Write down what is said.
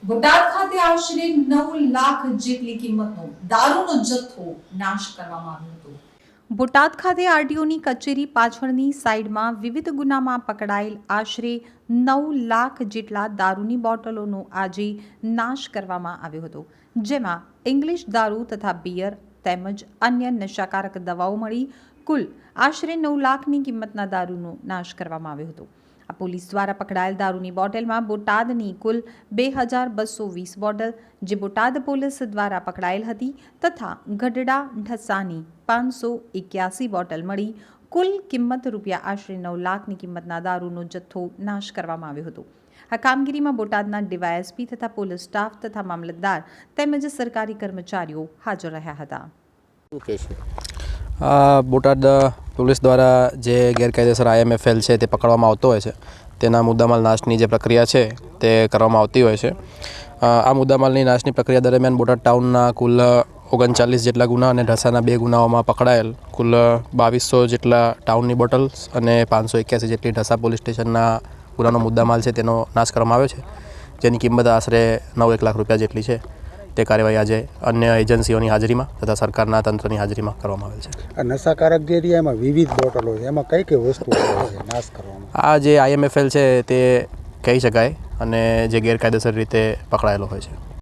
બોટાદ ખાતે આશરે 9 લાખ જેટલી કિંમતનો દારૂનો જથ્થો નાશ કરવામાં આવ્યો હતો। બોટાદ ખાતે આરટીઓની કચેરી પાછળની સાઈડમાં વિવિધ ગુનામાં પકડાયેલ આશરે 9 લાખ જેટલા દારૂની બોટલોનો આજે નાશ કરવામાં આવ્યો હતો, જેમાં ઇંગ્લિશ દારૂ તથા બિયર તેમજ અન્ય નશાકારક દવાઓ મળી કુલ આશરે 9 લાખની કિંમતના દારૂનો નાશ કરવામાં આવ્યો હતો। આ પોલીસ દ્વારા પકડાયેલ દારૂની બોટલમાં બોટાદની કુલ 2220 બોટલ જે બોટાદ પોલીસ દ્વારા પકડાયેલ હતી તથા ગઢડા ઢસાની 581 બોટલ મળી કુલ કિંમત રૂપિયા આશરે 9 લાખની કિંમતના દારૂનો જથ્થો નાશ કરવામાં આવ્યો હતો। આ કામગીરીમાં બોટાદના ડીવાયએસપી તથા પોલીસ સ્ટાફ તથા મામલતદાર તેમજ સરકારી કર્મચારીઓ હાજર રહ્યા હતા। બોટાદ પોલીસ દ્વારા જે ગેરકાયદેસર IMFL છે તે પકડવામાં આવતો હોય છે, તેના મુદ્દામાલ નાશની જે પ્રક્રિયા છે તે કરવામાં આવતી હોય છે। આ મુદ્દામાલની નાશની પ્રક્રિયા દરમિયાન બોટાદ ટાઉનના કુલ 39 જેટલા ગુના અને ઢસાના 2 ગુનાઓમાં પકડાયેલ કુલ 2200 જેટલા ટાઉનની બોટલ્સ અને 581 જેટલી ઢસા પોલીસ સ્ટેશનના ગુનાનો મુદ્દામાલ છે તેનો નાશ કરવામાં આવ્યો છે, જેની કિંમત આશરે 9 લાખ રૂપિયા જેટલી છે। તે કાર્યવાહી આજે અન્ય એજન્સીઓની હાજરીમાં તથા સરકારના તંત્રની હાજરીમાં કરવામાં આવેલ છે। આ નશાકારક જે એમાં વિવિધ બોટલો છે, એમાં કઈ કઈ વસ્તુઓ નાશ કરવામાં? આ જે IMFL છે તે કહી શકાય અને જે ગેરકાયદેસર રીતે પકડાયેલો હોય છે।